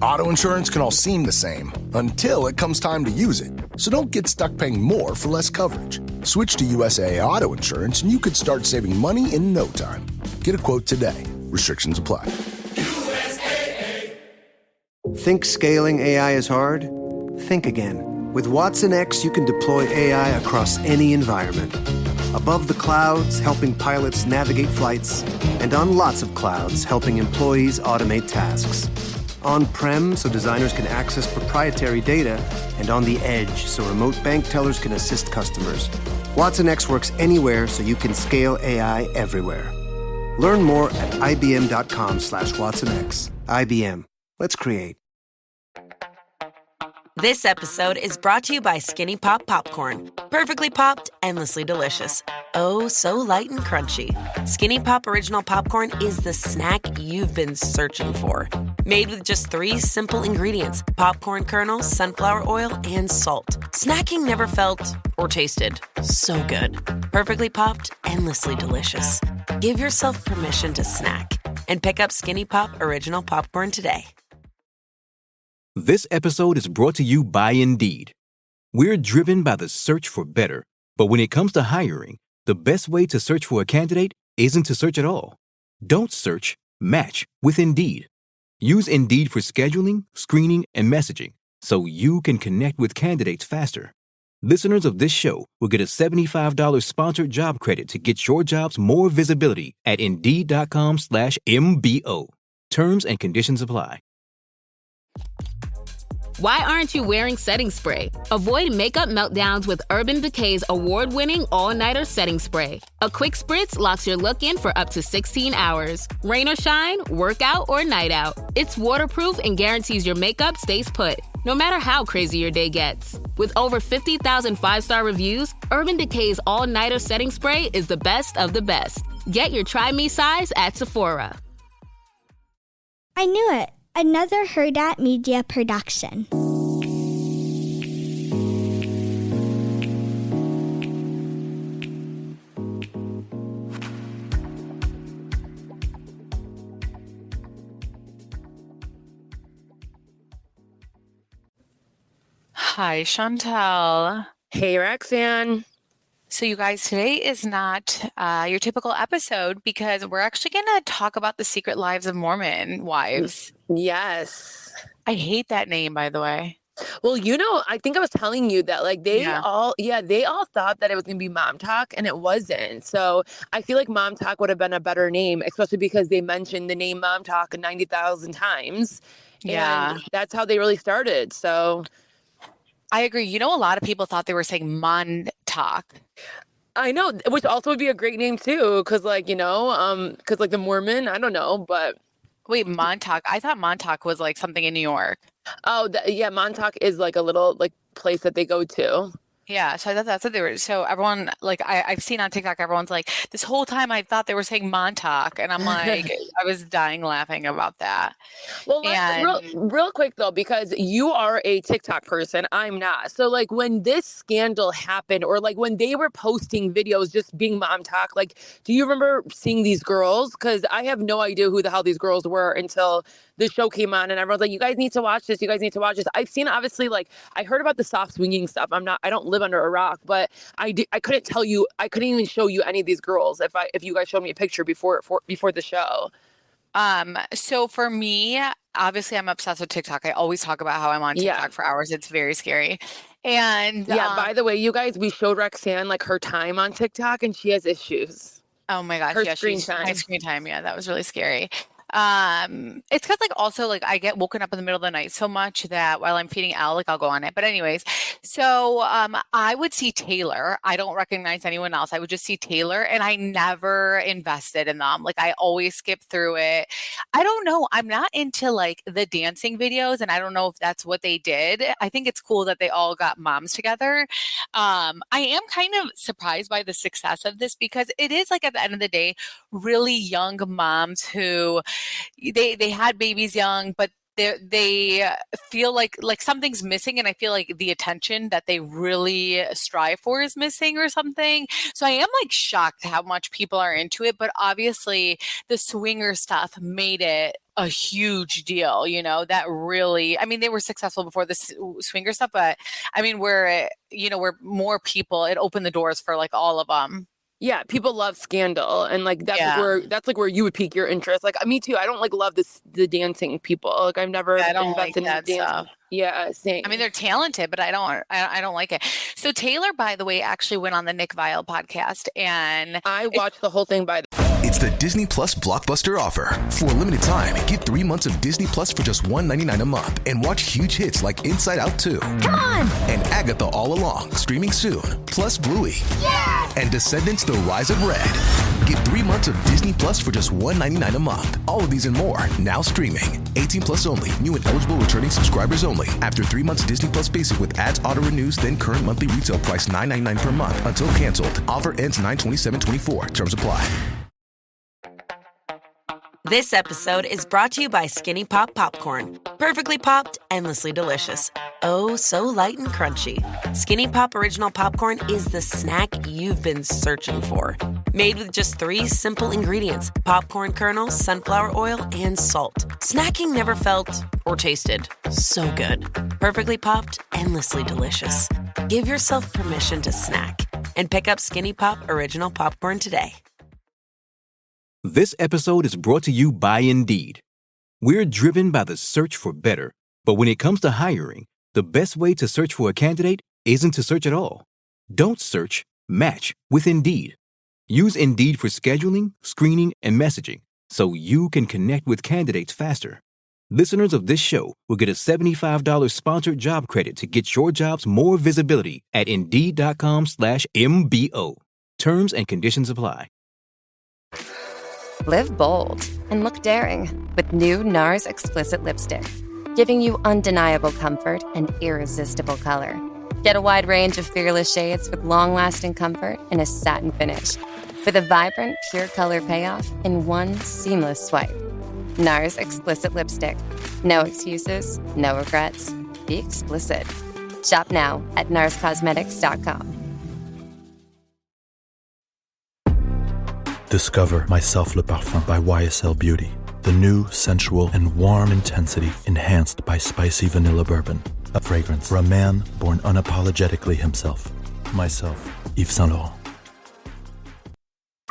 Auto insurance can all seem the same until it comes time to use it. So don't get stuck paying more for less coverage. Switch to USAA Auto Insurance and you could start saving money in no time. Get a quote today. Restrictions apply. Think scaling AI is hard? Think again. With Watson X, you can deploy AI across any environment. Above the clouds, helping pilots navigate flights, and on lots of clouds, helping employees automate tasks. On-prem, so designers can access proprietary data, and on the edge, so remote bank tellers can assist customers. Watson X works anywhere, so you can scale AI everywhere. Learn more at ibm.com/WatsonX. IBM. Let's create. This episode is brought to you by Skinny Pop Popcorn. Perfectly popped, endlessly delicious. Oh, so light and crunchy. Skinny Pop Original Popcorn is the snack you've been searching for. Made with just 3 simple ingredients: popcorn kernels, sunflower oil, and salt. Snacking never felt or tasted so good. Perfectly popped, endlessly delicious. Give yourself permission to snack and pick up Skinny Pop Original Popcorn today. This episode is brought to you by Indeed. We're driven by the search for better, but when it comes to hiring, the best way to search for a candidate isn't to search at all. Don't search, match with Indeed. Use Indeed for scheduling, screening, and messaging so you can connect with candidates faster. Listeners of this show will get a $75 sponsored job credit to get your jobs more visibility at Indeed.com/MBO. Terms and conditions apply. Why aren't you wearing setting spray? Avoid makeup meltdowns with Urban Decay's award-winning all-nighter setting spray. A quick spritz locks your look in for up to 16 hours. Rain or shine, workout or night out. It's waterproof and guarantees your makeup stays put, no matter how crazy your day gets. With over 50,000 five-star reviews, Urban Decay's all-nighter setting spray is the best of the best. Get your Try Me size at Sephora. I knew it. Another Hurrdat Media production. Hi, Chantal. Hey, Roxanne. So you guys, today is not your typical episode because we're actually going to talk about the secret lives of Mormon wives. Yes. I hate that name, by the way. Well, I think I was telling you that they all thought that it was going to be Mom Talk and it wasn't. So I feel like Mom Talk would have been a better name, especially because they mentioned the name Mom Talk 90,000 times. Yeah. And that's how they really started. So I agree. A lot of people thought they were saying Mon Talk. I know, which also would be a great name too. Cause cause the Mormon, I don't know, but. Wait, Montauk. I thought Montauk was like something in New York. Oh, yeah. Montauk is like a little place that they go to. Yeah, so I thought that's what they were. So everyone, I've seen on TikTok, everyone's like, this whole time I thought they were saying Montauk, and I'm like, I was dying laughing about that. Well, real quick though, because you are a TikTok person, I'm not. So when this scandal happened, or when they were posting videos just being Mom Talk, do you remember seeing these girls? Because I have no idea who the hell these girls were until the show came on, and everyone's like, you guys need to watch this. You guys need to watch this. I've seen, obviously, I heard about the soft swinging stuff. I don't live under a rock, but I couldn't tell you, I couldn't even show you any of these girls if you guys showed me a picture before the show. So for me, obviously I'm obsessed with TikTok. I always talk about how I'm on TikTok for hours. It's very scary. And by the way, you guys, we showed Roxanne her time on TikTok, and she has issues. Oh my gosh. Her screen time. My screen time. Yeah, that was really scary. It's because also I get woken up in the middle of the night so much that while I'm feeding Al, I'll go on it. But anyways, so I would see Taylor. I don't recognize anyone else. I would just see Taylor, and I never invested in them. I always skip through it. I don't know. I'm not into the dancing videos, and I don't know if that's what they did. I think it's cool that they all got moms together. I am kind of surprised by the success of this because it is at the end of the day, really young moms who they had babies young, but they feel like something's missing, and I feel like the attention that they really strive for is missing or something. So I am like shocked how much people are into it, but obviously the swinger stuff made it a huge deal, that really, I mean, they were successful before the swinger stuff, but I mean, where more people, it opened the doors for like all of them. Yeah, people love Scandal, and like that's Yeah. like where you would pique your interest. Like me too. I don't like love the dancing people. Like I've never I don't like invested in that dancing. stuff. Yeah, same. I mean, they're talented, but I don't like it. So Taylor, by the way, actually went on the Nick Viall podcast, and I watched the whole thing It's the Disney Plus Blockbuster offer. For a limited time, get 3 months of Disney Plus for just $1.99 a month and watch huge hits like Inside Out 2. Come on! And Agatha All Along, streaming soon. Plus Bluey. Yes! And Descendants The Rise of Red. Get 3 months of Disney Plus for just $1.99 a month. All of these and more, now streaming. 18 plus only. New and eligible returning subscribers only. After 3 months Disney Plus Basic with ads auto renews, then current monthly retail price $9.99 per month until canceled. Offer ends 9/27/24. Terms apply. This episode is brought to you by Skinny Pop Popcorn. Perfectly popped, endlessly delicious. Oh, so light and crunchy. Skinny Pop Original Popcorn is the snack you've been searching for. Made with just 3 simple ingredients: popcorn kernels, sunflower oil, and salt. Snacking never felt or tasted so good. Perfectly popped, endlessly delicious. Give yourself permission to snack and pick up Skinny Pop Original Popcorn today. This episode is brought to you by Indeed. We're driven by the search for better, but when it comes to hiring, the best way to search for a candidate isn't to search at all. Don't search, match with Indeed. Use Indeed for scheduling, screening, and messaging so you can connect with candidates faster. Listeners of this show will get a $75 sponsored job credit to get your jobs more visibility at Indeed.com/MBO. Terms and conditions apply. Live bold and look daring with new NARS Explicit Lipstick, giving you undeniable comfort and irresistible color. Get a wide range of fearless shades with long-lasting comfort in a satin finish, with a vibrant, pure color payoff in one seamless swipe. NARS Explicit Lipstick. No excuses, no regrets. Be explicit. Shop now at narscosmetics.com. Discover My Self Le Parfum by YSL Beauty. The new, sensual, and warm intensity enhanced by spicy vanilla bourbon. A fragrance for a man born unapologetically himself. Myself, Yves Saint Laurent.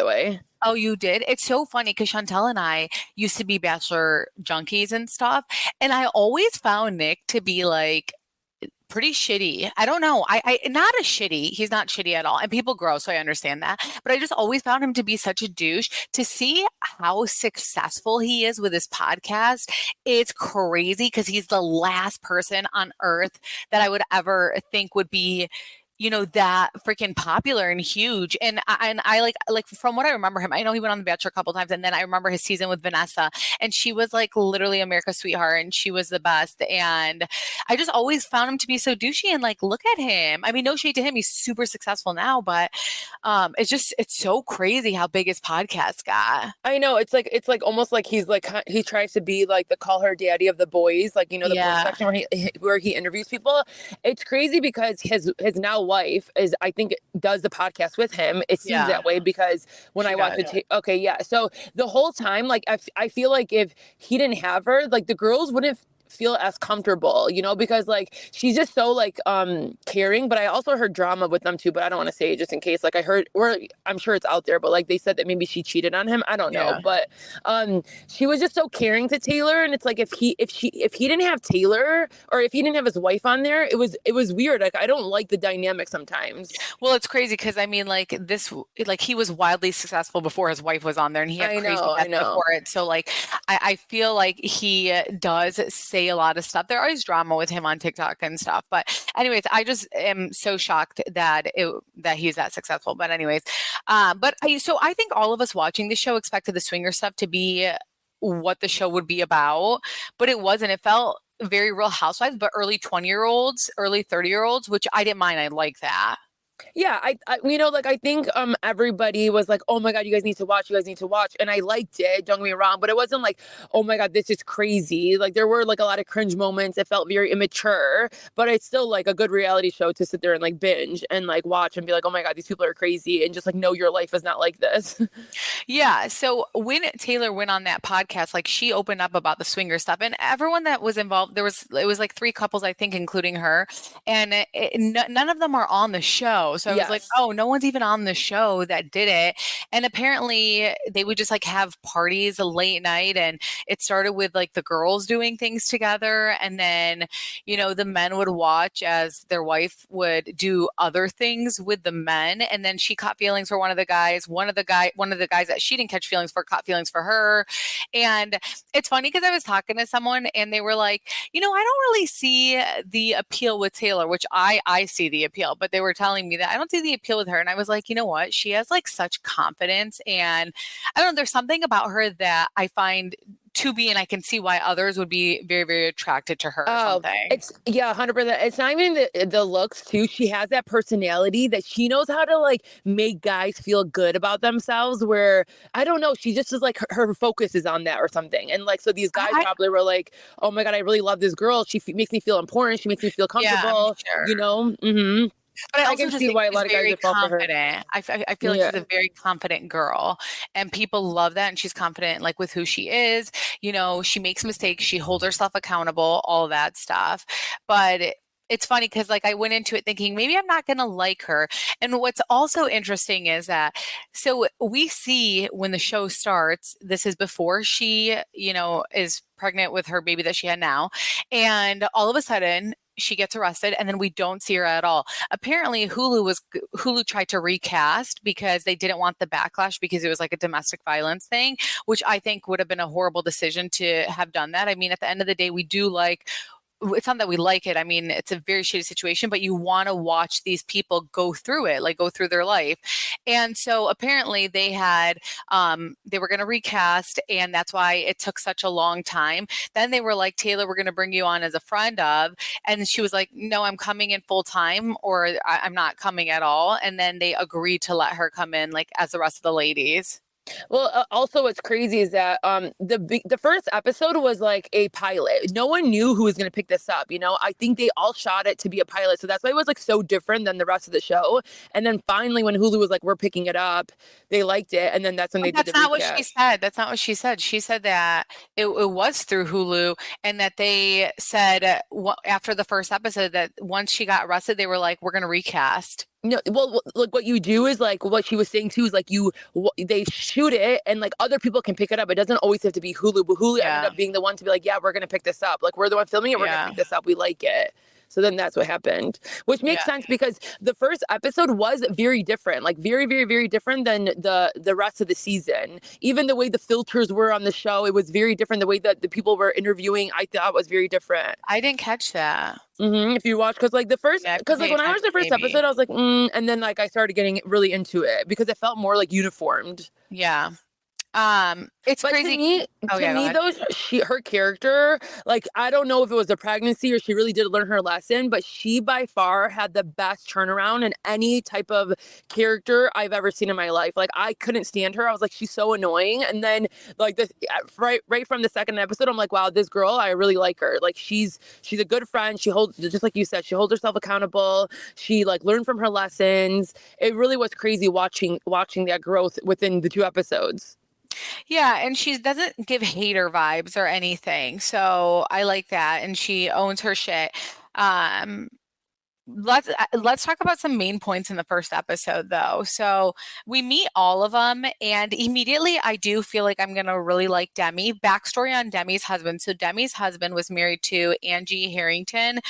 the way. Oh, you did? It's so funny because Chantel and I used to be Bachelor junkies and stuff. And I always found Nick to be like pretty shitty. I don't know. I not a shitty. He's not shitty at all. And people grow, so I understand that. But I just always found him to be such a douche. To see how successful he is with his podcast, it's crazy because he's the last person on earth that I would ever think would be, you know, that freaking popular and huge. And I like from what I remember him, I know he went on The Bachelor a couple times, and then I remember his season with Vanessa, and she was like literally America's sweetheart, and she was the best. And I just always found him to be so douchey, and like, look at him. I mean, no shade to him. He's super successful now, but it's so crazy how big his podcast got. I know, it's like almost like he's like, he tries to be like the call her daddy of the boys, like, you know, the boys section where he interviews people. It's crazy because his now wife is, I think, does the podcast with him. It seems that way because when I watch it, okay, yeah. So the whole time, like, I feel like if he didn't have her, like the girls wouldn't feel as comfortable, you know, because like she's just so like caring. But I also heard drama with them too, but I don't want to say it just in case. Like I heard, or I'm sure it's out there, but like they said that maybe she cheated on him. I don't know, but she was just so caring to Taylor, and it's like if he didn't have Taylor, or if he didn't have his wife on there, it was weird. Like I don't like the dynamic sometimes. Well, it's crazy because I mean, like he was wildly successful before his wife was on there, and he had crazy death before it. So like I feel like he does say a lot of stuff. There is drama with him on TikTok and stuff. But anyways, I just am so shocked that he's that successful. But anyways, so I think all of us watching the show expected the swinger stuff to be what the show would be about, but it wasn't. It felt very Real Housewives, but early 20-year-olds, early 30-year-olds, which I didn't mind. I like that. Yeah, I think everybody was like, "Oh my god, you guys need to watch, you guys need to watch," and I liked it. Don't get me wrong, but it wasn't like, "Oh my god, this is crazy." Like there were like a lot of cringe moments. It felt very immature, but it's still like a good reality show to sit there and like binge and like watch and be like, "Oh my god, these people are crazy," and just like know your life is not like this. Yeah. So when Taylor went on that podcast, like she opened up about the swinger stuff, and everyone that was involved, it was like 3 couples, I think, including her, and none of them are on the show. So I was like, Yes. oh, no one's even on the show that did it. And apparently they would just like have parties late night, and it started with like the girls doing things together, and then the men would watch as their wife would do other things with the men, and then she caught feelings for one of the guys. One of the guys that she didn't catch feelings for caught feelings for her. And it's funny because I was talking to someone and they were like, I don't really see the appeal with Taylor, which I see the appeal, but they were telling me that I don't see the appeal with her. And I was like, you know what? She has like such confidence, and I don't know, there's something about her that I find to be, and I can see why others would be very, very attracted to her or something. It's 100%. It's not even the looks too. She has that personality that she knows how to like make guys feel good about themselves. Where I don't know, she just is like her focus is on that or something. And like so, these guys I, probably were like, "Oh my god, I really love this girl. She makes me feel important. She makes me feel yeah, I'm comfortable." sure. You know. Mm-hmm. But I I also can just see think why a she's lot of guys very would fall for her. confident. I feel like Yeah. she's a very confident girl, and people love that. And she's confident, like with who she is. She makes mistakes. She holds herself accountable. All that stuff. But it's funny because like I went into it thinking maybe I'm not going to like her. And what's also interesting is that so we see when the show starts, this is before she, is pregnant with her baby that she had now, and all of a sudden she gets arrested and then we don't see her at all. Apparently Hulu tried to recast because they didn't want the backlash because it was like a domestic violence thing, which I think would have been a horrible decision to have done that. I mean, at the end of the day, we do like it's not that we like it. I mean, it's a very shitty situation, but you want to watch these people go through it, like go through their life. And so apparently they were going to recast, and that's why it took such a long time. Then they were like, Taylor, we're going to bring you on as a friend of, and she was like, no, I'm coming in full time, or I'm not coming at all. And then they agreed to let her come in like as the rest of the ladies. Well, also what's crazy is that the first episode was like a pilot. No one knew who was going to pick this up. I think they all shot it to be a pilot, so that's why it was like so different than the rest of the show. And then finally, when Hulu was like, "We're picking it up," they liked it, and then that's when they did the That's not what recast. she said. That's not what she said. She said that it was through Hulu, and that they said after the first episode that once she got arrested, they were like, "We're going to recast." No, well, like what you do is like what she was saying too is like they shoot it and like other people can pick it up. It doesn't always have to be Hulu, but Hulu ended up being the one to be like, yeah, we're gonna pick this up. Like we're the one filming it, we're gonna pick this up. We like it. So then that's what happened, which makes sense because the first episode was very different, like very, very, very different than the rest of the season. Even the way the filters were on the show, it was very different. The way that the people were interviewing, I thought was very different. I didn't catch that. If you watch, because like the first, because like when I watched the first episode, I was like, and then like I started getting really into it because it felt more like uniformed. Yeah. It's But crazy. To me though, her character, like I don't know if it was a pregnancy or she really did learn her lesson, but she by far had the best turnaround in any type of character I've ever seen in my life. Like I couldn't stand her. I was like, she's so annoying. And then like this right from the second episode, I'm like, wow, this girl, I really like her. Like she's a good friend. She holds, just like you said, she holds herself accountable. She like learned from her lessons. It really was crazy watching that growth within the 2 episodes. Yeah, and she doesn't give hater vibes or anything. So I like that. And she owns her shit. Let's talk about some main points in the first episode though. So we meet all of them, and immediately I do feel like I'm gonna really like Demi. Backstory on Demi's husband. So Demi's husband was married to Angie Harrington,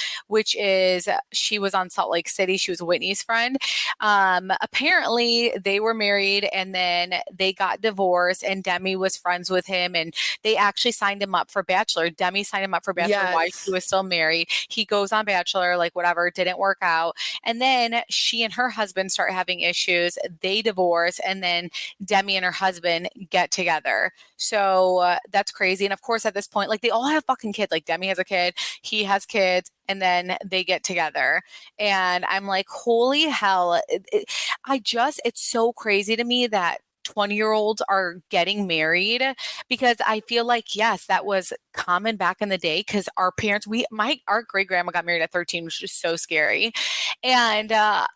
she was on Salt Lake City. She was Whitney's friend. Apparently they were married and then they got divorced, and Demi was friends with him, and they actually signed him up for Bachelor. Demi signed him up for Bachelor while she was still married. He goes on Bachelor, like whatever, didn't work out. And then she and her husband start having issues. They divorce, and then Demi and her husband get together. So that's crazy. And of course, at this point, like they all have fucking kids. Like Demi has a kid, he has kids, and then they get together. And I'm like, holy hell. It's so crazy to me that 20-year-olds are getting married, because I feel like, yes, that was common back in the day, because our parents, our great grandma got married at 13, which is so scary. And,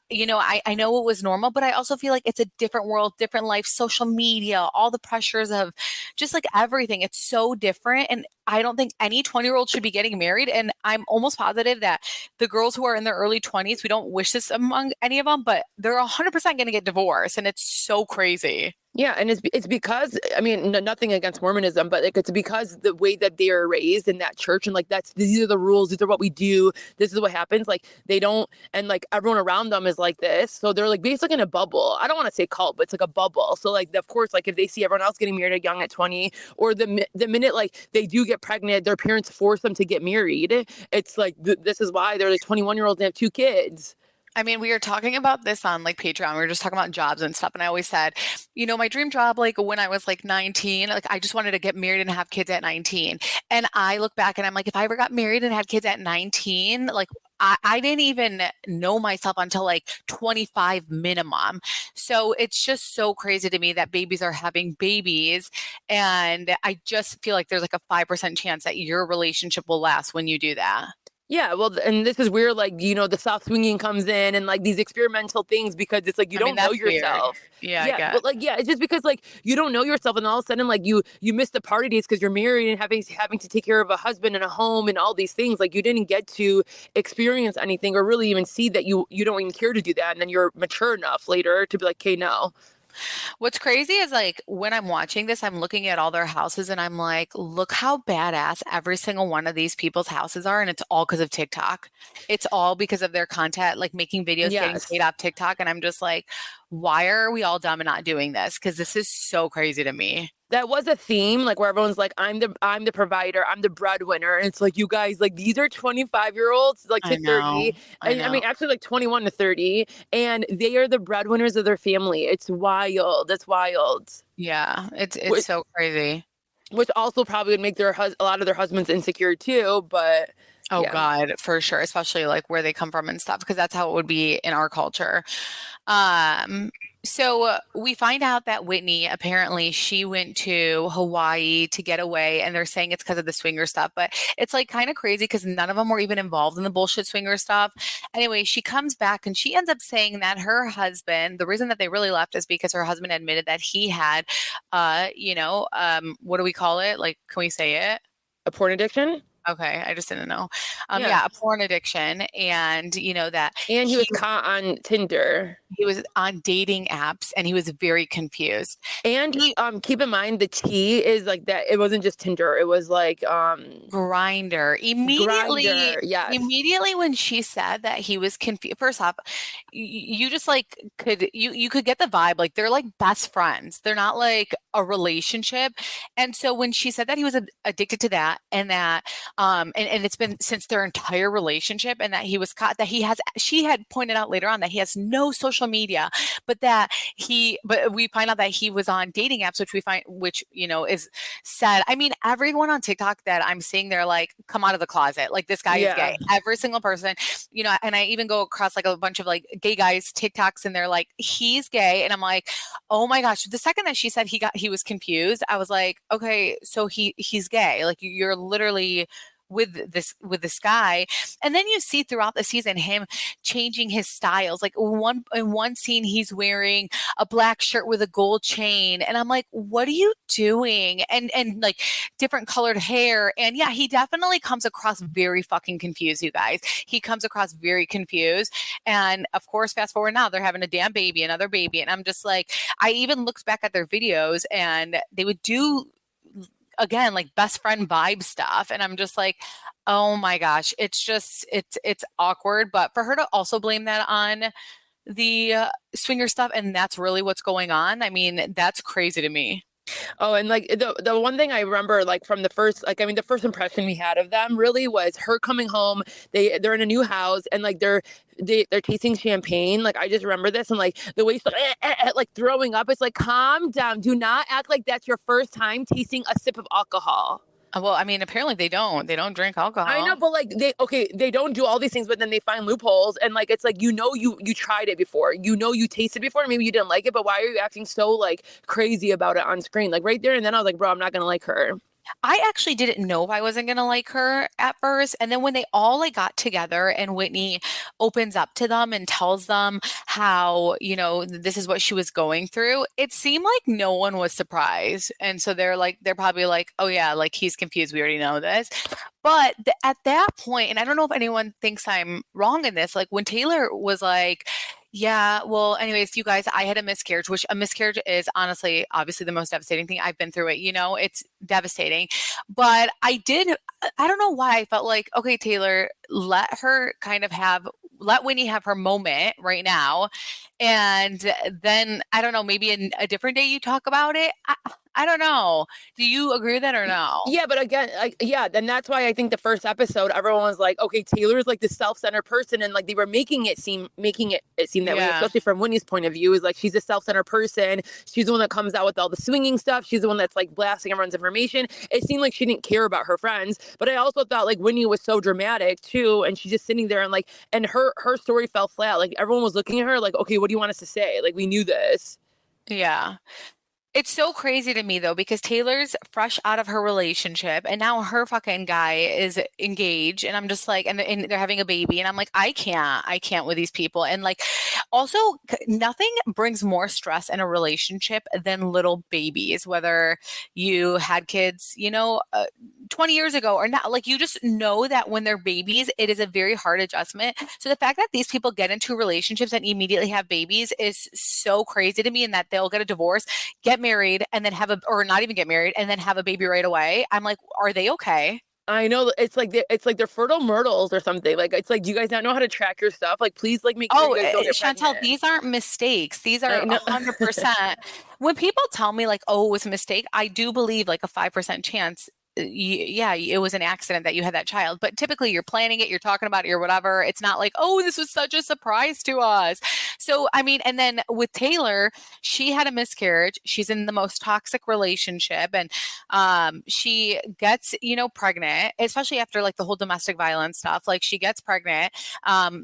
I know it was normal, but I also feel like it's a different world, different life, social media, all the pressures of just like everything. It's so different. And I don't think any 20-year-old should be getting married. And I'm almost positive that the girls who are in their early 20s, we don't wish this among any of them, but they're 100% going to get divorced. And it's so crazy. Yeah, and it's because, I mean, nothing against Mormonism, but like it's because the way that they are raised in that church, and like these are the rules, these are what we do, this is what happens. Like they don't, and like everyone around them is like this, so they're like basically in a bubble. I don't want to say cult, but it's like a bubble. So like of course, like if they see everyone else getting married young at 20, or the minute like they do get pregnant, their parents force them to get married. It's like this is why they're like 21-year-olds and have 2 kids. I mean, we were talking about this on like Patreon. We were just talking about jobs and stuff. And I always said, my dream job, like when I was like 19, like I just wanted to get married and have kids at 19. And I look back and I'm like, if I ever got married and had kids at 19, like I didn't even know myself until like 25 minimum. So it's just so crazy to me that babies are having babies. And I just feel like there's like a 5% chance that your relationship will last when you do that. Yeah, well, and this is where, like, the soft swinging comes in, and like these experimental things, because it's like you don't know yourself. Weird. Yeah, I Yeah, get. but like, yeah, it's just because like you don't know yourself, and all of a sudden, like you miss the party days because you're married and having to take care of a husband and a home and all these things. Like you didn't get to experience anything or really even see that you don't even care to do that, and then you're mature enough later to be like, okay, no. What's crazy is like when I'm watching this, I'm looking at all their houses and I'm like, look how badass every single one of these people's houses are. And it's all because of TikTok. It's all because of their content, like making videos, getting paid off TikTok. And I'm just like, why are we all dumb and not doing this? Because this is so crazy to me. That was a theme, like where everyone's like, I'm the provider, I'm the breadwinner. And it's like, you guys, like these are 25-year-olds, like to 30. And I mean, actually like 21 to 30. And they are the breadwinners of their family. It's wild. It's wild. Yeah, it's so crazy. Which also probably would make a lot of their husbands insecure too, but... Oh yeah. God, for sure. Especially like where they come from and stuff, because that's how it would be in our culture. So we find out that Whitney, apparently she went to Hawaii to get away, and they're saying it's because of the swinger stuff, but it's like kind of crazy because none of them were even involved in the bullshit swinger stuff. Anyway, she comes back and she ends up saying that her husband, the reason that they really left is because her husband admitted that he had, what do we call it? Like, can we say it? A porn addiction? Okay, I just didn't know. A porn addiction, and that. And he was caught on Tinder. He was on dating apps, and he was very confused. And keep in mind the T is like that. It wasn't just Tinder. It was like Grindr. Immediately when she said that he was confused. First off, you just like you could get the vibe, like they're like best friends. They're not like a relationship. And so when she said that he was addicted to that, and that and it's been since their entire relationship, and that he was caught, that she had pointed out later on that he has no social media, but we find out that he was on dating apps, which is sad. I mean, everyone on TikTok that I'm seeing, they're like, come out of the closet. Like, this guy is gay. Every single person, and I even go across like a bunch of like gay guys TikToks, and they're like, he's gay. And I'm like, oh my gosh. The second that she said he was confused, I was like, okay, so he's gay. Like, you're literally with this guy. And then you see throughout the season him changing his styles. Like in one scene he's wearing a black shirt with a gold chain, and I'm like, what are you doing? And like different colored hair. And yeah, he definitely comes across very fucking confused, you guys. He comes across very confused. And of course, fast forward now, they're having another baby. And I'm just like, I even looked back at their videos, and they would do, again, like best friend vibe stuff. And I'm just like, oh my gosh, it's awkward. But for her to also blame that on the swinger stuff, and that's really what's going on, I mean, that's crazy to me. Oh, and like the one thing I remember, like from the first, like I mean, the first impression we had of them really was her coming home. They're in a new house, and like they're tasting champagne. Like I just remember this, and like the way she's like, like throwing up. It's like, calm down. Do not act like that's your first time tasting a sip of alcohol. Well, I mean, apparently they don't. They don't drink alcohol. I know, but like they don't do all these things, but then they find loopholes, and like it's like you tried it before, you tasted it before, maybe you didn't like it, but why are you acting so like crazy about it on screen? Like right there and then I was like, bro, I'm not gonna like her. I actually didn't know if I wasn't gonna like her at first. And then when they all like got together and Whitney opens up to them and tells them how, this is what she was going through, it seemed like no one was surprised. And so they're probably like, oh yeah, like he's confused. We already know this. But at that point, and I don't know if anyone thinks I'm wrong in this, like when Taylor was like, yeah, well, anyways, you guys, I had a miscarriage, which a miscarriage is honestly, obviously the most devastating thing. I've been through it, it's devastating. But I don't know why I felt like, okay, Taylor, let Whitney have her moment right now. And then, I don't know, maybe a different day you talk about it. I don't know. Do you agree with that or no? Yeah, but again, then that's why I think the first episode, everyone was like, okay, Taylor's like the self-centered person, and like they were making it seem that way, especially from Whitney's point of view, is like she's a self-centered person. She's the one that comes out with all the swinging stuff. She's the one that's like blasting everyone's information. It seemed like she didn't care about her friends, but I also thought like Whitney was so dramatic too, and she's just sitting there and her story fell flat. Like everyone was looking at her like, okay, what do you want us to say? Like we knew this. Yeah. It's so crazy to me though, because Taylor's fresh out of her relationship and now her fucking guy is engaged. And I'm just like, and they're having a baby. And I'm like, I can't with these people. And like, also nothing brings more stress in a relationship than little babies, whether you had kids, 20 years ago or not. Like you just know that when they're babies, it is a very hard adjustment. So the fact that these people get into relationships and immediately have babies is so crazy to me, and that they'll get a divorce, get married, and then or not even get married and then have a baby right away. I'm like, are they okay? I know, it's like they're fertile myrtles or something. Like it's like, do you guys not know how to track your stuff? Like please, like make sure you guys don't get Chantel, pregnant. these aren't mistakes. These are 100%. When people tell me like, oh, it was a mistake, I do believe like a 5% chance. Yeah, it was an accident that you had that child, but typically you're planning it, you're talking about it, or whatever. It's not like, oh, this was such a surprise to us. So, I mean, and then with Taylor, she had a miscarriage. She's in the most toxic relationship, and she gets, pregnant, especially after like the whole domestic violence stuff. Like she gets pregnant,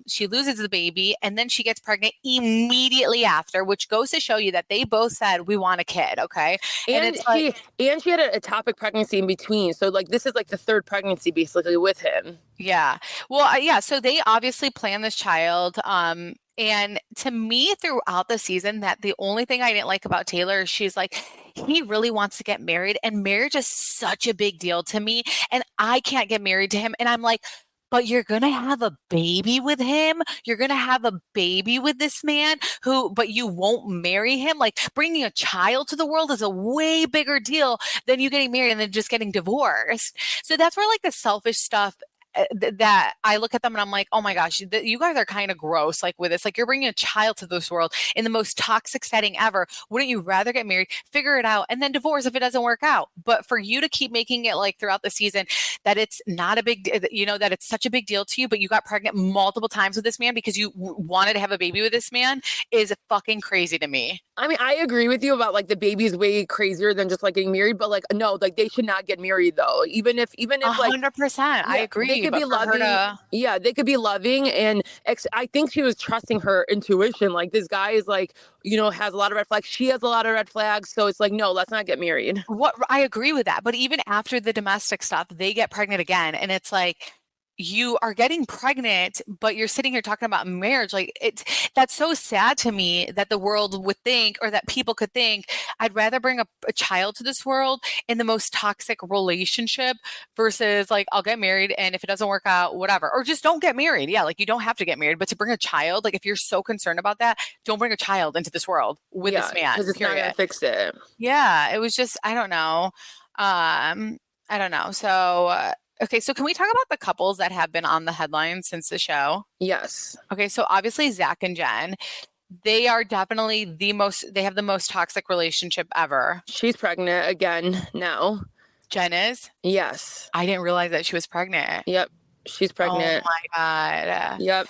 she loses the baby, and then she gets pregnant immediately after, which goes to show you that they both said, we want a kid. Okay. And she had a ectopic pregnancy in between. So like this is like the third pregnancy basically with him. Yeah. Well, yeah. So they obviously plan this child. And to me, throughout the season, that the only thing I didn't like about Taylor is she's like, he really wants to get married, and marriage is such a big deal to me, and I can't get married to him. And I'm like, but you're going to have a baby with him. You're going to have a baby with this man but you won't marry him. Like bringing a child to the world is a way bigger deal than you getting married and then just getting divorced. So that's where like the selfish stuff that I look at them and I'm like, oh my gosh, you guys are kind of gross. Like with this, like you're bringing a child to this world in the most toxic setting ever. Wouldn't you rather get married, figure it out, and then divorce if it doesn't work out? But for you to keep making it like throughout the season that it's not a big, that it's such a big deal to you, but you got pregnant multiple times with this man because you wanted to have a baby with this man is fucking crazy to me. I mean, I agree with you about like the baby is way crazier than just like getting married, but like no, like they should not get married though. Even if 100%, I agree. They could be loving. Yeah, they could be loving, and I think she was trusting her intuition. Like this guy is like, has a lot of red flags. She has a lot of red flags, so it's like, no, let's not get married. What I agree with that, but even after the domestic stuff, they get pregnant again, and it's like, you are getting pregnant, but you're sitting here talking about marriage. Like that's so sad to me that the world would think, or that people could think, I'd rather bring a child to this world in the most toxic relationship versus like, I'll get married, and if it doesn't work out, whatever, or just don't get married. Yeah. Like you don't have to get married, but to bring a child, like if you're so concerned about that, don't bring a child into this world with this man. Because it's not going to fix it. Yeah. It was just, I don't know. So, okay, so can we talk about the couples that have been on the headlines since the show? Yes. Okay, so obviously Zach and Jen, They are definitely they have the most toxic relationship ever. She's pregnant again now. Jen is? Yes. I didn't realize that she was pregnant. Yep. She's Oh pregnant. my God. Yep.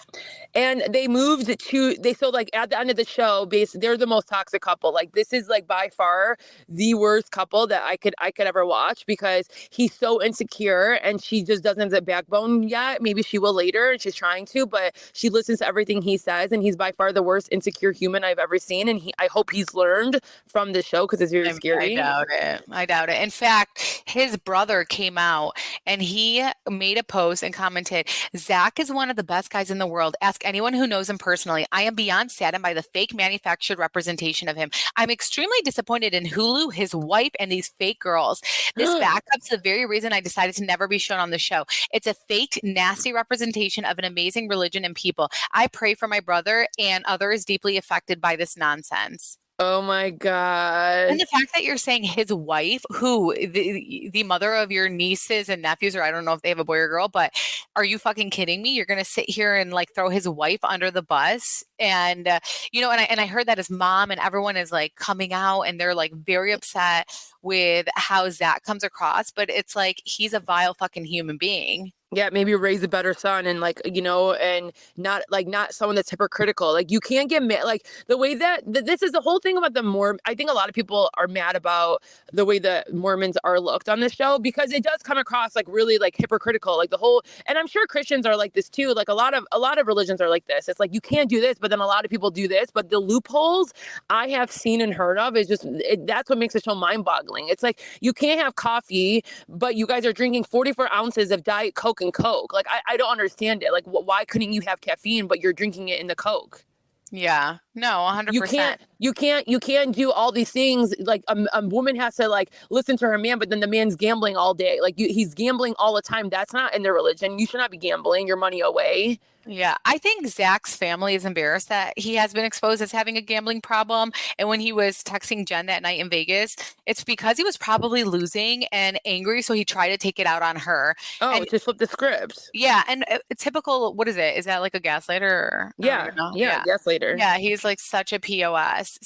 And they moved so like at the end of the show, they're the most toxic couple. Like this is like by far the worst couple that I could ever watch, because he's so insecure and she just doesn't have the backbone yet. Maybe she will later, and she's trying to, but she listens to everything he says, and he's by far the worst insecure human I've ever seen. And I hope he's learned from the show, because it's very scary. I doubt it. In fact, his brother came out and he made a post and commented, Zach is one of the best guys in the world. Ask anyone who knows him personally. I am beyond saddened by the fake manufactured representation of him. I'm extremely disappointed in Hulu, his wife, and these fake girls. This backup's the very reason I decided to never be shown on the show. It's a fake, nasty representation of an amazing religion and people. I pray for my brother and others deeply affected by this nonsense. Oh my God. And the fact that you're saying his wife, who the mother of your nieces and nephews, or I don't know if they have a boy or girl, but are you fucking kidding me? You're going to sit here and like throw his wife under the bus. And, and I heard that his mom and everyone is like coming out and they're like very upset with how Zach comes across, but it's like, he's a vile fucking human being. Yeah, maybe raise a better son, and and not someone that's hypocritical. Like you can't get mad, like the way that this is the whole thing about the Mormon. I think a lot of people are mad about the way the Mormons are looked on this show, because it does come across like really like hypocritical, like the whole, and I'm sure Christians are like this too. Like a lot of religions are like this. It's like, you can't do this, but then a lot of people do this, but the loopholes I have seen and heard of is just, that's what makes the show mind boggling. It's like, you can't have coffee, but you guys are drinking 44 ounces of Diet Coke and Coke. Like I don't understand it. Like why couldn't you have caffeine but you're drinking it in the Coke? Yeah, no, 100%. You can't do all these things. Like a woman has to like listen to her man, but then the man's gambling all day. Like he's gambling all the time. That's not in their religion. You should not be gambling your money away. Yeah, I think Zach's family is embarrassed that he has been exposed as having a gambling problem. And when he was texting Jen that night in Vegas, it's because he was probably losing and angry. So he tried to take it out on her. Oh, and, to flip the script. Yeah. And typical, what is it? Is that like a gaslighter? Yeah, gaslighter. Yeah, he's like such a POS.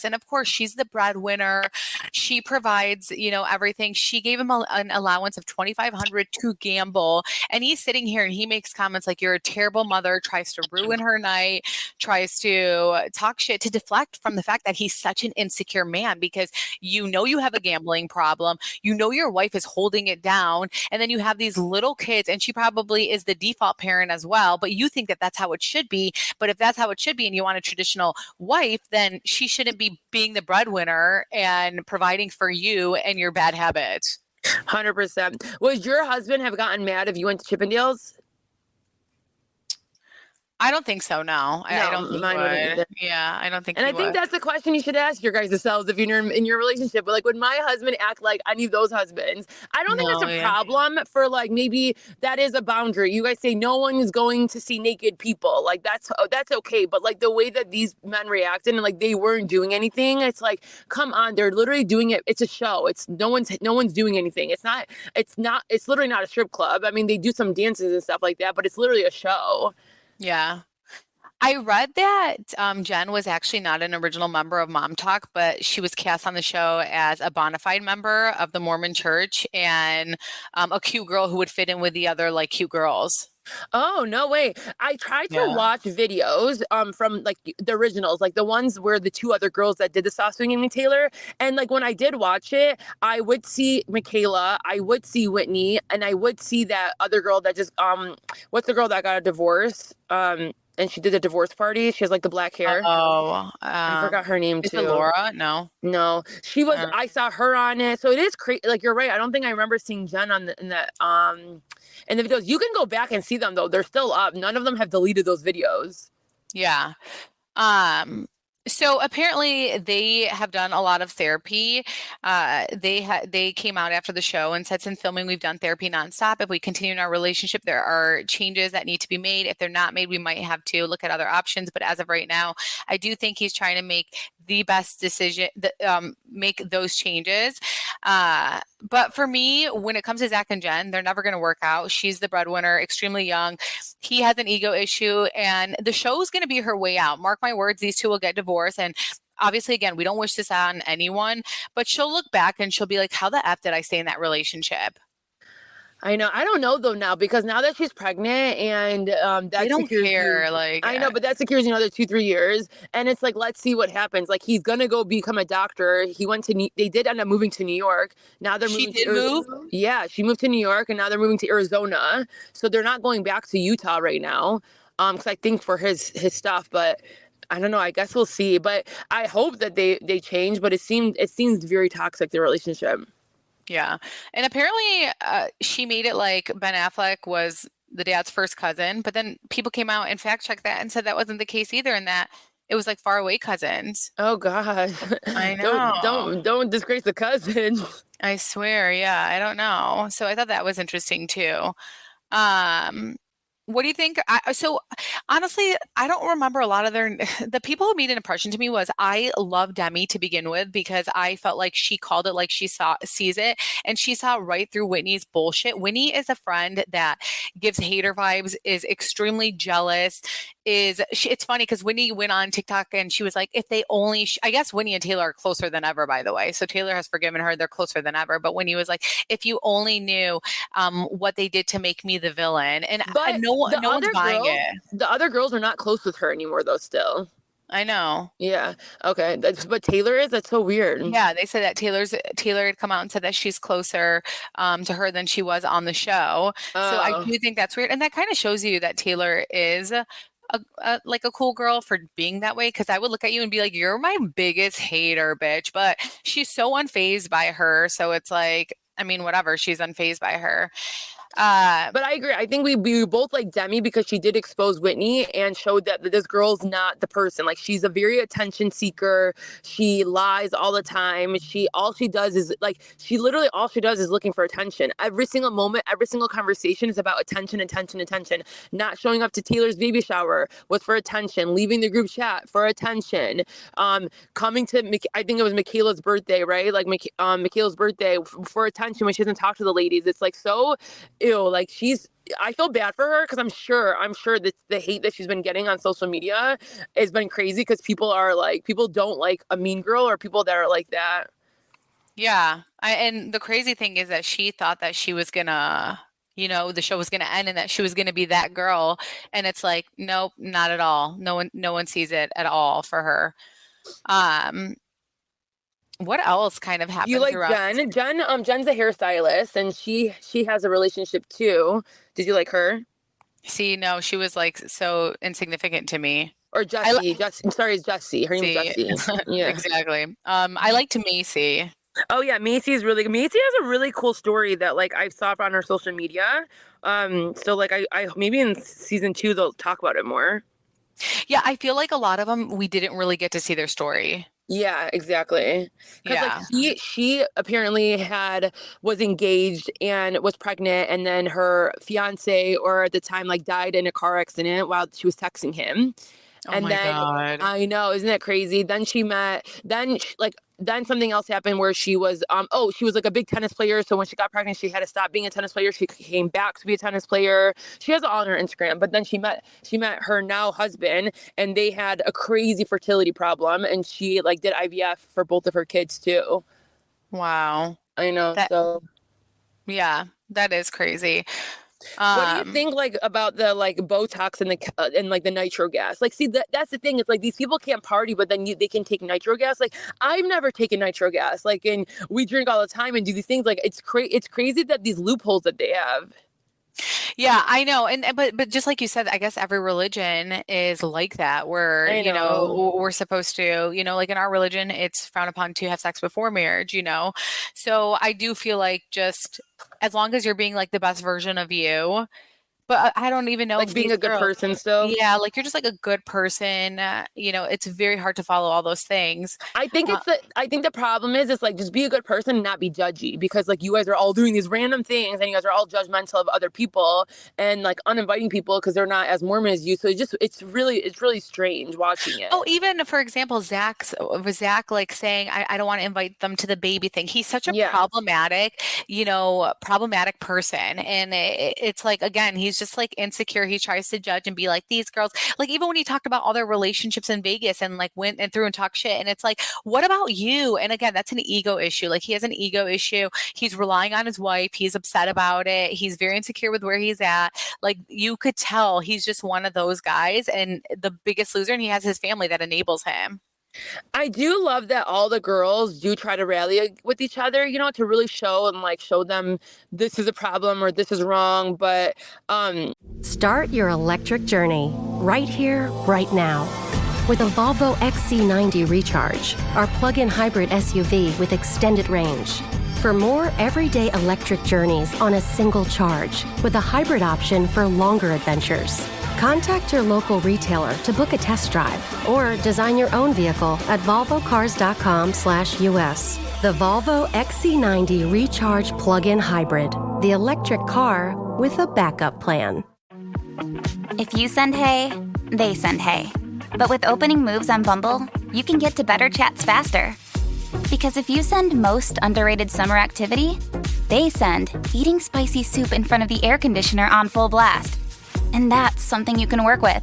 And of course, she's the breadwinner. She provides, everything. She gave him an allowance of $2,500 to gamble. And he's sitting here and he makes comments like, you're a terrible mother, tries to ruin her night, tries to talk shit to deflect from the fact that he's such an insecure man, because you have a gambling problem, your wife is holding it down, and then you have these little kids, and she probably is the default parent as well, but you think that that's how it should be. But if that's how it should be and you want a traditional wife, then she shouldn't be being the breadwinner and providing for you and your bad habits. 100%. Would your husband have gotten mad if you went to Chippendales? I don't think so. No, I don't think mine wouldn't either. Yeah, I don't think. And I think that's the question you should ask your guys' selves if you're in your relationship. But like, would my husband act like any of those husbands? I don't think it's a problem for like, maybe that is a boundary. You guys say no one is going to see naked people. Like that's okay. But like the way that these men reacted and like they weren't doing anything, it's like, come on, they're literally doing it. It's a show. It's no one's doing anything. It's literally not a strip club. I mean, they do some dances and stuff like that, but it's literally a show. Yeah. I read that Jen was actually not an original member of Mom Talk, but she was cast on the show as a bona fide member of the Mormon church and a cute girl who would fit in with the other like cute girls. Oh, no way. I tried to watch videos from like the originals, like the ones where the two other girls that did the soft swing Amy Taylor. And like when I did watch it, I would see Michaela, I would see Whitney, and I would see that other girl that just what's the girl that got a divorce? And she did a divorce party. She has like the black hair. I forgot her name too. Is it Laura? No, she was. I saw her on it. So it is crazy. Like you're right. I don't think I remember seeing Jen in the videos. You can go back and see them though. They're still up. None of them have deleted those videos. Yeah. So apparently they have done a lot of therapy. They came out after the show and said, since filming, we've done therapy nonstop. If we continue in our relationship, there are changes that need to be made. If they're not made, we might have to look at other options. But as of right now, I do think he's trying to make the best decision, make those changes. But for me, when it comes to Zach and Jen, they're never going to work out. She's the breadwinner, extremely young. He has an ego issue, and the show's going to be her way out. Mark my words, these two will get divorced. And obviously, again, we don't wish this on anyone, but she'll look back and she'll be like, how the F did I stay in that relationship? I know. I don't know though now, because now that she's pregnant and that They don't secures care. you. Like, I know, but that secures you another 2-3 years, and it's like, let's see what happens. Like, he's gonna go become a doctor. He went to they did end up moving to New York. Now they're she moving did to move. Yeah, she moved to New York, and now they're moving to Arizona. So they're not going back to Utah right now, because I think for his stuff, but. I don't know. I guess we'll see. But I hope that they change. But it seems very toxic, their relationship. Yeah. And apparently she made it like Ben Affleck was the dad's first cousin, but then people came out and fact checked that and said that wasn't the case either, and that it was like far away cousins. Oh God. I know. Don't disgrace the cousins. I swear. Yeah. I don't know. So I thought that was interesting too. What do you think? So honestly, I don't remember a lot of the people who made an impression to me was I love Demi to begin with, because I felt like she called it like she sees it, and she saw right through Whitney's bullshit. Whitney is a friend that gives hater vibes, is extremely jealous. It's funny because Whitney went on TikTok and she was like, if they only, I guess Whitney and Taylor are closer than ever, by the way. So Taylor has forgiven her. They're closer than ever. But Whitney was like, if you only knew what they did to make me the villain. And no one's buying it. The other girls are not close with her anymore, though, still. I know. Yeah. Okay. But Taylor is? That's so weird. Yeah, they said that Taylor had come out and said that she's closer to her than she was on the show. So I do think that's weird. And that kind of shows you that Taylor is like a cool girl for being that way, because I would look at you and be like, you're my biggest hater, bitch. But she's so unfazed by her. So it's like, I mean, whatever. She's unfazed by her. But I agree. I think we both like Demi because she did expose Whitney and showed that this girl's not the person. Like, she's a very attention seeker. She lies all the time. All she does is looking for attention. Every single moment, every single conversation is about attention, attention, attention. Not showing up to Taylor's baby shower was for attention. Leaving the group chat for attention. Coming to, I think it was Michaela's birthday, right? Like Michaela's birthday for attention when she doesn't talk to the ladies. It's like so. Ew, like I feel bad for her because I'm sure that the hate that she's been getting on social media has been crazy because people don't like a mean girl or people that are like that. Yeah. And the crazy thing is that she thought that she was gonna, the show was gonna end and that she was gonna be that girl. And it's like, nope, not at all. No one sees it at all for her. What else kind of happened? You like throughout? Jen? Jen's a hairstylist, and she has a relationship too. Did you like her? See, no, she was like so insignificant to me. Or Jessie. I'm sorry, it's Jessie. Her name's Jessie. Yeah, exactly. I liked Macy. Oh yeah, Macy has a really cool story that like I saw on her social media. So like I maybe in season 2 they'll talk about it more. Yeah, I feel like a lot of them we didn't really get to see their story. Yeah, exactly. Because like she apparently was engaged and was pregnant, and then her fiance, or at the time, like died in a car accident while she was texting him. Oh my God. I know, isn't that crazy? Then something else happened where she was she was like a big tennis player. So when she got pregnant, she had to stop being a tennis player. She came back to be a tennis player. She has it all on her Instagram. But then she met her now husband, and they had a crazy fertility problem, and she like did IVF for both of her kids too. Wow. I know. Yeah, that is crazy. What do you think like about the like Botox and like the nitro gas? Like, see, that's the thing. It's like these people can't party, but then they can take nitro gas. Like, I've never taken nitro gas. Like, and we drink all the time and do these things. Like, it's crazy that these loopholes that they have. Yeah, I know. But just like you said, I guess every religion is like that, where, we're supposed to, like in our religion, it's frowned upon to have sex before marriage, So I do feel like just as long as you're being like the best version of you, But I don't even know Like if being these a good girls, person still. yeah, like you're just like a good person. It's very hard to follow all those things. I think I think the problem is it's like just be a good person and not be judgy, because like you guys are all doing these random things and you guys are all judgmental of other people and like uninviting people because they're not as Mormon as you. So it's really strange watching it. Oh, even for example, Zach like saying, I don't want to invite them to the baby thing. He's such a problematic person. And it's like, again, he's just like insecure. He tries to judge and be like, these girls, like even when he talked about all their relationships in Vegas and like went and through and talked shit. And it's like, what about you? And again, that's an ego issue. Like he has an ego issue. He's relying on his wife. He's upset about it. He's very insecure with where he's at. Like you could tell he's just one of those guys and the biggest loser, and he has his family that enables him. I do love that all the girls do try to rally with each other, to really show them this is a problem or this is wrong. But start your electric journey right here, right now. With a Volvo XC90 Recharge, our plug-in hybrid SUV with extended range. For more everyday electric journeys on a single charge, with a hybrid option for longer adventures. Contact your local retailer to book a test drive or design your own vehicle at volvocars.com/US. The Volvo XC90 Recharge Plug-in Hybrid, the electric car with a backup plan. If you send hay, they send hay. But with opening moves on Bumble, you can get to better chats faster. Because if you send most underrated summer activity, they send eating spicy soup in front of the air conditioner on full blast. And that's something you can work with.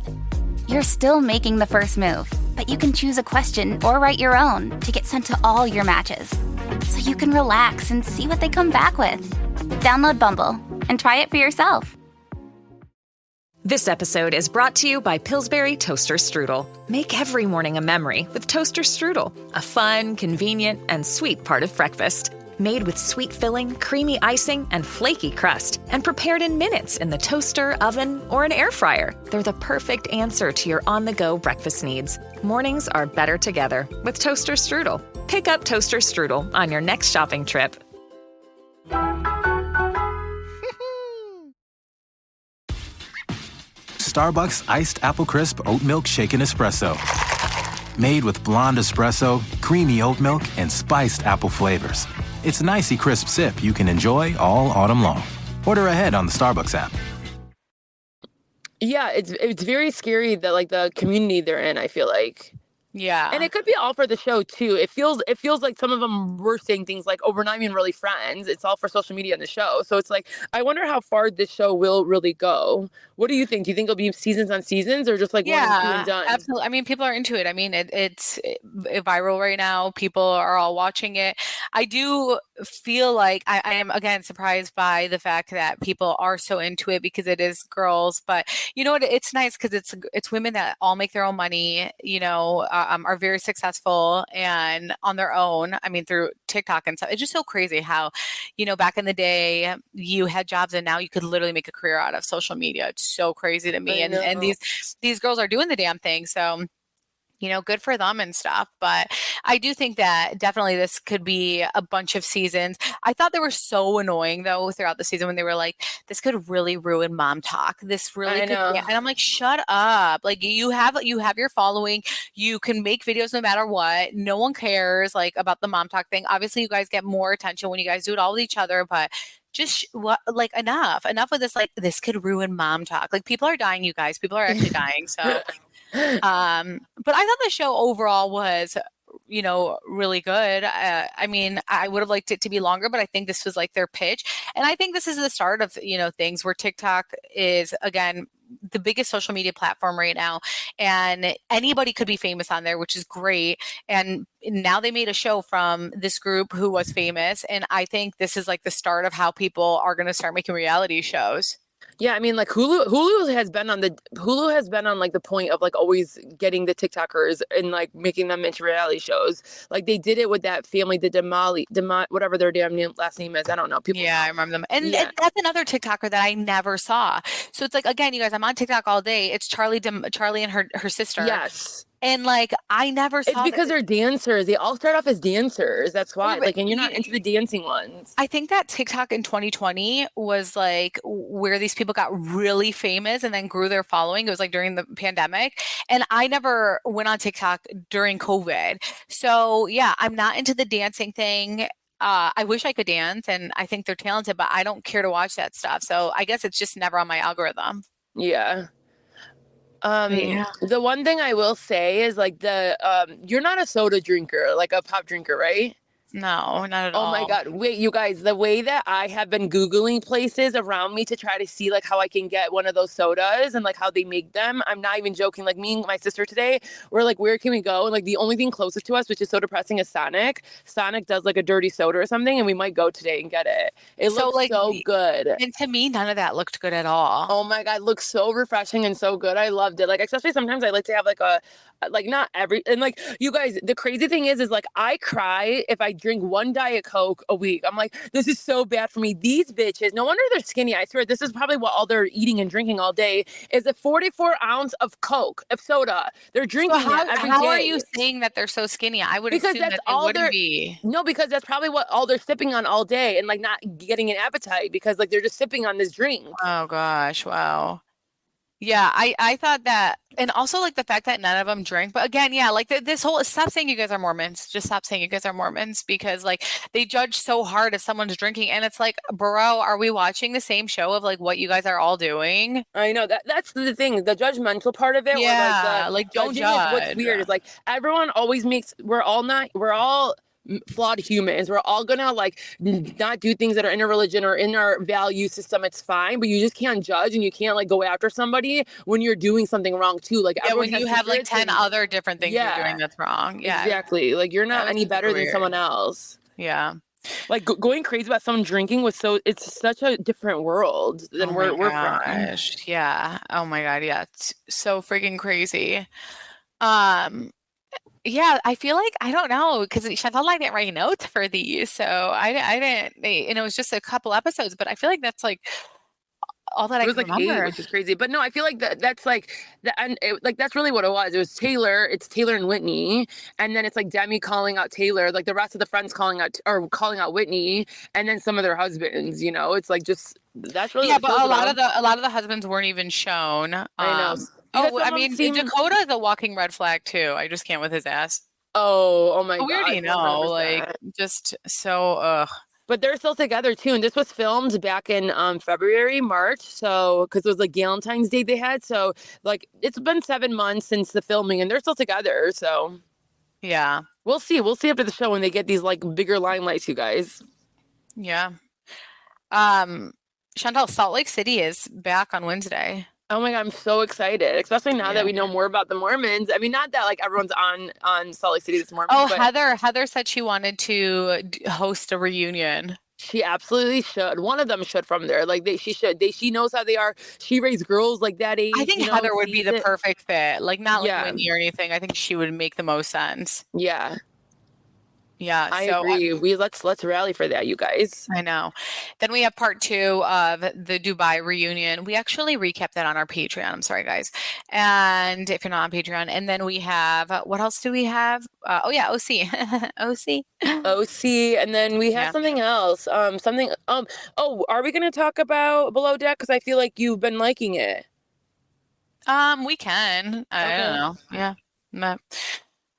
You're still making the first move, but you can choose a question or write your own to get sent to all your matches. So you can relax and see what they come back with. Download Bumble and try it for yourself. This episode is brought to you by Pillsbury Toaster Strudel. Make every morning a memory with Toaster Strudel, a fun, convenient, and sweet part of breakfast. Made with sweet filling, creamy icing, and flaky crust, and prepared in minutes in the toaster, oven, or an air fryer. They're the perfect answer to your on-the-go breakfast needs. Mornings are better together with Toaster Strudel. Pick up Toaster Strudel on your next shopping trip. Starbucks Iced Apple Crisp Oat Milk Shaken Espresso. Made with blonde espresso, creamy oat milk, and spiced apple flavors. It's an icy crisp sip you can enjoy all autumn long. Order ahead on the Starbucks app. yeah, it's very scary that like the community they're in, I feel like. Yeah. And it could be all for the show too. It feels like some of them were saying things like, "Oh, we're not even really friends. It's all for social media and the show." So it's like, I wonder how far this show will really go. What do you think? Do you think it'll be seasons on seasons or just like one and two and done? Absolutely. I mean, people are into it. I mean, it's viral right now. People are all watching it. I do feel like I am again surprised by the fact that people are so into it because it is girls. But you know what? It's nice because it's women that all make their own money. Are very successful and on their own. I mean, through TikTok and stuff. It's just so crazy how, back in the day you had jobs and now you could literally make a career out of social media. It's so crazy to me. And these girls are doing the damn thing. So, good for them and stuff. But I do think that definitely this could be a bunch of seasons. I thought they were so annoying though throughout the season when they were like, this could really ruin mom talk. This really could. And I'm like, shut up. Like you have your following. You can make videos no matter what. No one cares like about the mom talk thing. Obviously you guys get more attention when you guys do it all with each other, but just enough with this. Like this could ruin mom talk. Like people are dying, you guys. People are actually dying. So but I thought the show overall was, really good. I mean, I would have liked it to be longer, but I think this was like their pitch. And I think this is the start of, things where TikTok is, again, the biggest social media platform right now. And anybody could be famous on there, which is great. And now they made a show from this group who was famous. And I think this is like the start of how people are going to start making reality shows. Yeah, I mean, like Hulu has been on like the point of like always getting the TikTokers and like making them into reality shows. Like they did it with that family, the Damali, whatever their damn last name is. I don't know. I remember them. And that's another TikToker that I never saw. So it's like, again, you guys, I'm on TikTok all day. It's Charlie and her sister. Yes. And like, I never It's saw because that. they're dancers. They all start off as dancers. That's why. Yeah, but Like, and you're not into the dancing ones. I think that TikTok in 2020 was like where these people got really famous and then grew their following. It was like during the pandemic. And I never went on TikTok during COVID. So yeah, I'm not into the dancing thing. I wish I could dance and I think they're talented, but I don't care to watch that stuff. So I guess it's just never on my algorithm. Yeah. Yeah. The one thing I will say is like you're not a soda drinker, like a pop drinker, right? No, not at Oh all. my God. Wait, you guys, the way that I have been Googling places around me to try to see like how I can get one of those sodas and like how they make them. I'm not even joking. Like me and my sister today, we're like, where can we go? And like the only thing closest to us, which is so depressing, is Sonic. Sonic does like a dirty soda or something, and we might go today and get it. It looks like, so good. And to me, none of that looked good at all. Oh my God, it looks so refreshing and so good. I loved it. Like, especially sometimes I like to have like not every, and like you guys, the crazy thing is like I cry if I drink one Diet Coke a week. I'm like, this is so bad for me. These bitches, no wonder they're skinny. I swear this is probably what all they're eating and drinking all day is a 44-ounce of Coke, of soda. They're drinking that every day. How are you saying that they're so skinny? I would assume that they wouldn't be. No, because that's probably what all they're sipping on all day and like not getting an appetite because like they're just sipping on this drink. Oh gosh, wow. Yeah, I thought that, and also like the fact that none of them drink. But again, yeah, like this whole stop saying you guys are Mormons. Just stop saying you guys are Mormons because like they judge so hard if someone's drinking, and it's like, bro, are we watching the same show of like what you guys are all doing? I know that's the thing, the judgmental part of it. Yeah, like don't judge. Is what's weird is like everyone always makes. We're all flawed humans. We're all gonna like not do things that are in a religion or in our value system. It's fine, but you just can't judge and you can't like go after somebody when you're doing something wrong too. Like yeah, when you have like 10 other different things you're doing that's wrong. Yeah, exactly. Like you're not any better than someone else. Yeah. Like going crazy about someone drinking it's such a different world than we're from. Yeah. Oh my God. Yeah. It's so freaking crazy. Yeah, I feel like, I don't know, because Chantal and I didn't write notes for these, so I didn't, and it was just a couple episodes, but I feel like that's like all that I can remember. 8, which is crazy. But no, I feel like that's like like that's really what it was. It was Taylor. It's Taylor and Whitney, and then it's like Demi calling out Taylor, like the rest of the friends calling out Whitney, and then some of their husbands. You know, it's like just that's really but a lot of the husbands weren't even shown. I know. I mean, Dakota is a walking red flag too. I just can't with his ass. Oh my God. We already know, like, just so, ugh. But they're still together too, and this was filmed back in February, March. So, because it was like Valentine's Day they had, so like it's been 7 months since the filming, and they're still together. So, yeah, we'll see. We'll see after the show when they get these like bigger limelights, you guys. Yeah. Chantal, Salt Lake City is back on Wednesday. Oh my God, I'm so excited, especially now that we know more about the Mormons. I mean, not that like everyone's on Salt Lake City this Mormon. Oh, but Heather said she wanted to host a reunion. She absolutely should. One of them should from there. Like she should. She knows how they are. She raised girls like that age. I think Heather would be the perfect fit. Like not like Whitney or anything. I think she would make the most sense. Yeah. Yeah, I agree. Let's rally for that, you guys. I know. Then we have part 2 of the Dubai reunion. We actually recapped that on our Patreon. I'm sorry, guys. And if you're not on Patreon, and then we have what else do we have? OC, OC, and then we have something else. Are we going to talk about Below Deck? Because I feel like you've been liking it. We can. I don't know. Yeah.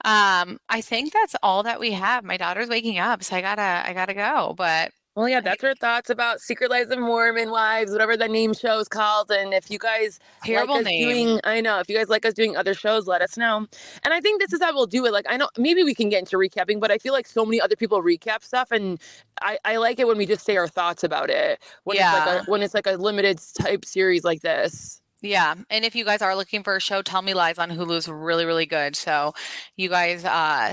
I think that's all that we have. My daughter's waking up, so I gotta go. But well, yeah, that's her thoughts about Secret Lives of Mormon Wives, whatever that name show is called. And if you guys terrible like name, if you guys like us doing other shows, let us know. And I think this is how we'll do it. Like I know maybe we can get into recapping, but I feel like so many other people recap stuff, and I like it when we just say our thoughts about it. When it's like a limited type series like this. Yeah. And if you guys are looking for a show, Tell Me Lies on Hulu is really, really good. So you guys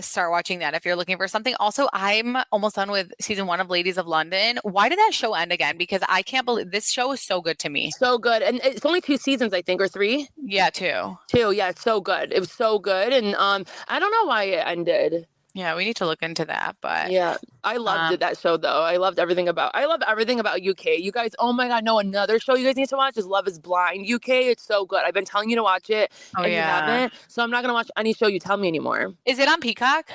start watching that if you're looking for something. Also, I'm almost done with season 1 of Ladies of London. Why did that show end again? Because I can't believe this show is so good to me. So good. And it's only 2 seasons, I think, or 3. Yeah, 2. 2. Yeah, it's so good. It was so good. And I don't know why it ended. Yeah, we need to look into that. But Yeah, I loved that show though. I loved everything about. I love everything about UK. You guys, oh my God, no, another show you guys need to watch is Love Is Blind. UK, it's so good. I've been telling you to watch it, Oh and you yeah. haven't. So I'm not gonna watch any show you tell me anymore. Is it on Peacock?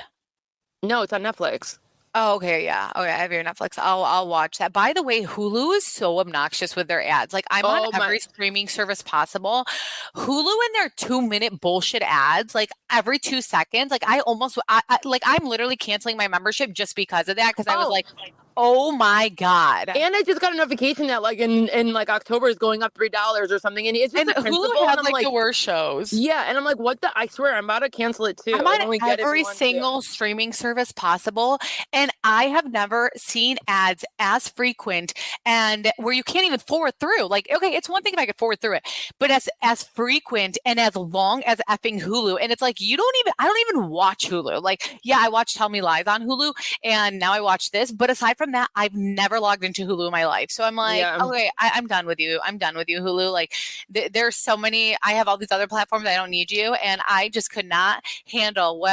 No, it's on Netflix. Oh, okay, yeah. Okay, I have your Netflix. I'll watch that. By the way, Hulu is so obnoxious with their ads. Like I'm on every streaming service possible. Hulu and their 2-minute bullshit ads, like every 2 seconds. Like I'm literally canceling my membership just because of that. Because I was like, oh my God. And I just got a notification that like in like October is going up $3 or something. And it's just And the principle. Hulu has and I'm like the worst shows. Yeah, and I'm like, what the? I swear, I'm about to cancel it too. I'm on every single streaming service possible, and I have never seen ads as frequent and where you can't even forward through. Like, okay, it's one thing if I could forward through it, but as frequent and as long as effing Hulu, and it's like I don't even watch Hulu. Like, yeah, I watch Tell Me Lies on Hulu, and now I watch this, but aside from that, I've never logged into Hulu in my life. So I'm like, okay, I'm done with you. I'm done with you, Hulu. Like, there's so many. I have all these other platforms. I don't need you, and I just could not handle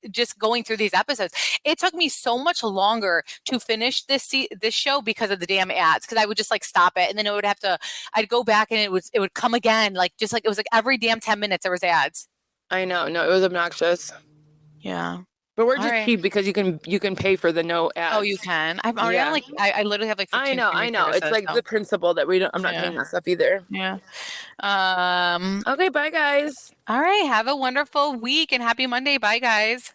just going through these episodes. It took me so much longer to finish this show because of the damn ads. Because I would just like stop it, and then I'd go back, and it would come again. Like just like it was like every damn 10 minutes there was ads. I know, no, it was obnoxious. Yeah. But we're just cheap because you can pay for the no ads. Oh, you can. I'm already on I literally have like 15 I know. It's like the principle that I'm not paying that stuff either. Yeah. Okay, bye guys. All right. Have a wonderful week and happy Monday. Bye guys.